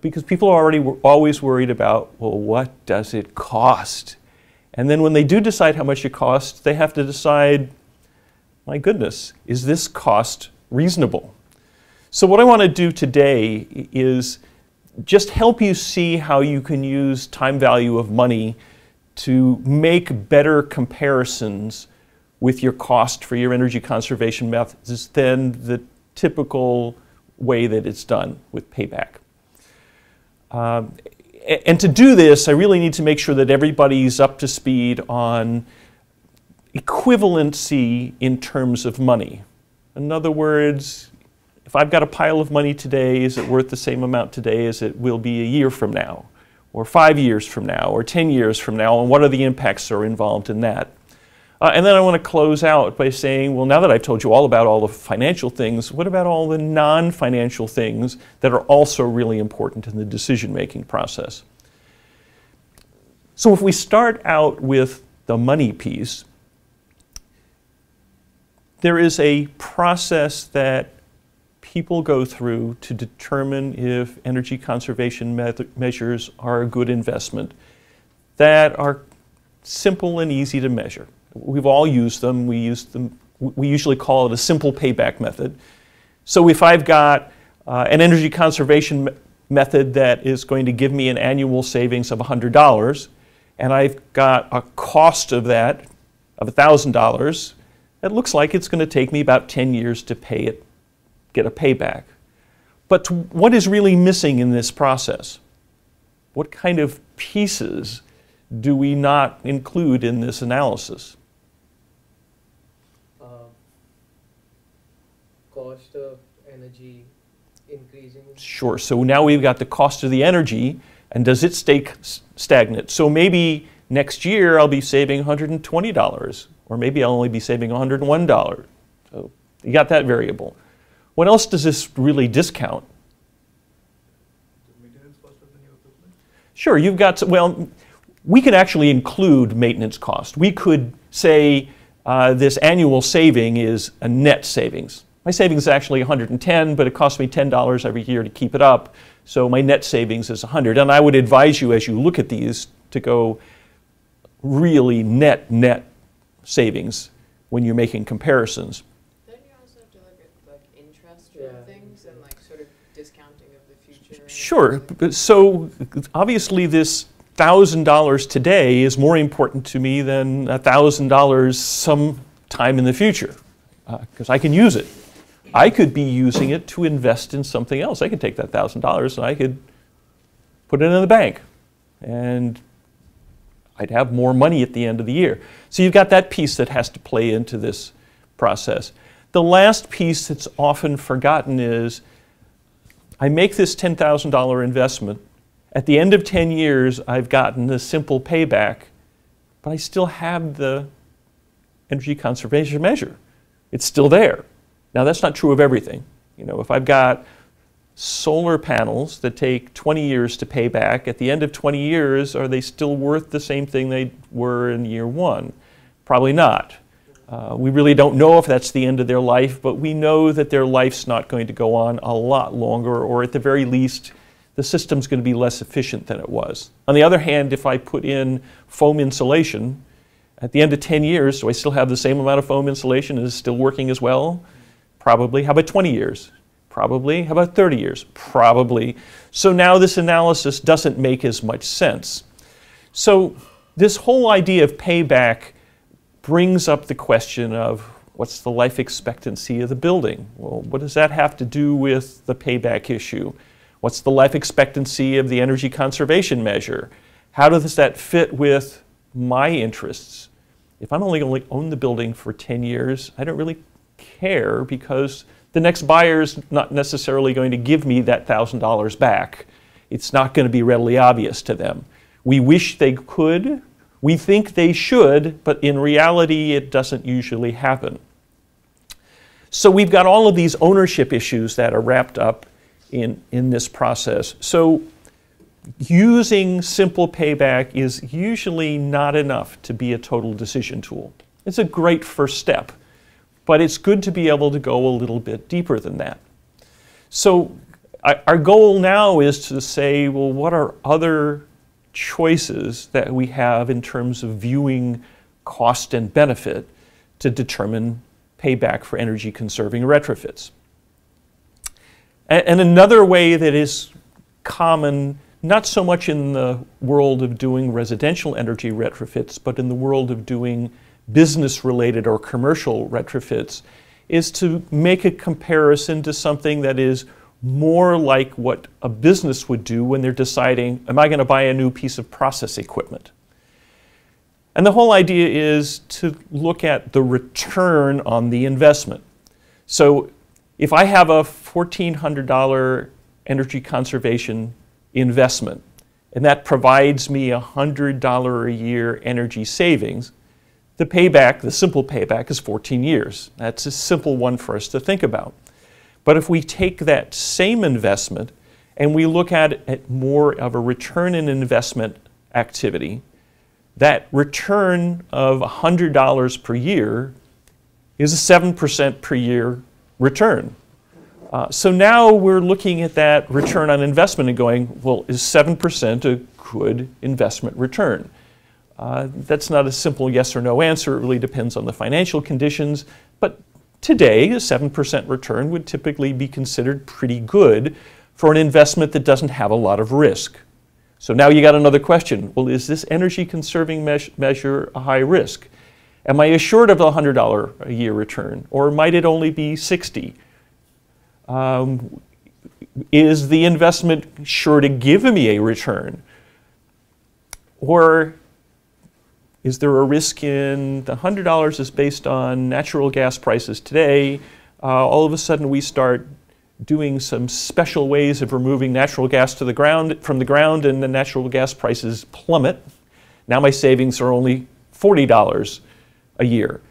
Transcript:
because people are always worried about, well, what does it cost? And then when they do decide how much it costs, they have to decide, my goodness, is this cost reasonable? So what I want to do today is just help you see how you can use time value of money to make better comparisons with your cost for your energy conservation methods than the typical way that it's done with payback. And to do this, I really need to make sure that everybody's up to speed on equivalency in terms of money. In other words, if I've got a pile of money today, is it worth the same amount today as it will be a year from now, or 5 years from now, or 10 years from now, and what are the impacts that are involved in that? And then I want to close out by saying, well, now that I've told you all about all the financial things, what about all the non-financial things that are also really important in the decision-making process? So if we start out with the money piece, there is a process that people go through to determine if energy conservation measures are a good investment that are simple and easy to measure. We've all used them. We usually call it a simple payback method. So if I've got an energy conservation method that is going to give me an annual savings of $100, and I've got a cost of that of $1,000, it looks like it's going to take me about 10 years to pay it, get a payback. But what is really missing in this process? What kind of pieces do we not include in this analysis? Cost of energy increasing? Sure. So now we've got the cost of the energy, and does it stay stagnant? So maybe next year I'll be saving $120, or maybe I'll only be saving $101. So you got that variable. What else does this really discount? The maintenance cost of the new equipment? Sure, you've got, well, we could actually include maintenance cost. We could say this annual saving is a net savings. My savings is actually 110, but it costs me $10 every year to keep it up, so my net savings is 100. And I would advise you, as you look at these, to go really net savings when you're making comparisons. Then you also have to look at like interest and things and like sort of discounting of the future. Sure. So obviously this $1,000 today is more important to me than $1,000 sometime in the future, because I can use it. I could be using it to invest in something else. I could take that $1,000 and I could put it in the bank, and I'd have more money at the end of the year. So you've got that piece that has to play into this process. The last piece that's often forgotten is I make this $10,000 investment. At the end of 10 years, I've gotten a simple payback, but I still have the energy conservation measure. It's still there. Now, that's not true of everything. You know, if I've got solar panels that take 20 years to pay back, at the end of 20 years, are they still worth the same thing they were in year one? Probably not. We really don't know if that's the end of their life, but we know that their life's not going to go on a lot longer, or at the very least, the system's going to be less efficient than it was. On the other hand, if I put in foam insulation, at the end of 10 years, do I still have the same amount of foam insulation? Is it still working as well? Probably. How about 20 years? Probably. How about 30 years? Probably. So now this analysis doesn't make as much sense. So this whole idea of payback brings up the question of what's the life expectancy of the building? Well, what does that have to do with the payback issue? What's the life expectancy of the energy conservation measure? How does that fit with my interests? If I'm only going to own the building for 10 years, I don't really care, because the next buyer's not necessarily going to give me that $1,000 back. It's not going to be readily obvious to them. We wish they could. We think they should, but in reality, it doesn't usually happen. So we've got all of these ownership issues that are wrapped up in this process. So using simple payback is usually not enough to be a total decision tool. It's a great first step, but it's good to be able to go a little bit deeper than that. So our goal now is to say, well, what are other choices that we have in terms of viewing cost and benefit to determine payback for energy conserving retrofits? And another way that is common, not so much in the world of doing residential energy retrofits, but in the world of doing business-related or commercial retrofits, is to make a comparison to something that is more like what a business would do when they're deciding, am I going to buy a new piece of process equipment? And the whole idea is to look at the return on the investment. So if I have a $1,400 energy conservation investment, and that provides me $100 a year energy savings, the payback, the simple payback, is 14 years. That's a simple one for us to think about. But if we take that same investment and we look at it at more of a return in investment activity, that return of $100 per year is a 7% per year return. So now we're looking at that return on investment and going, well, is 7% a good investment return? That's not a simple yes or no answer. It really depends on the financial conditions. But today, a 7% return would typically be considered pretty good for an investment that doesn't have a lot of risk. So now you got another question. Well, is this energy conserving measure a high risk? Am I assured of a $100 a year return, or might it only be $60? Is the investment sure to give me a return? Or is there a risk in the $100 is based on natural gas prices today? All of a sudden we start doing some special ways of removing natural gas from the ground, and the natural gas prices plummet. Now my savings are only $40 a year.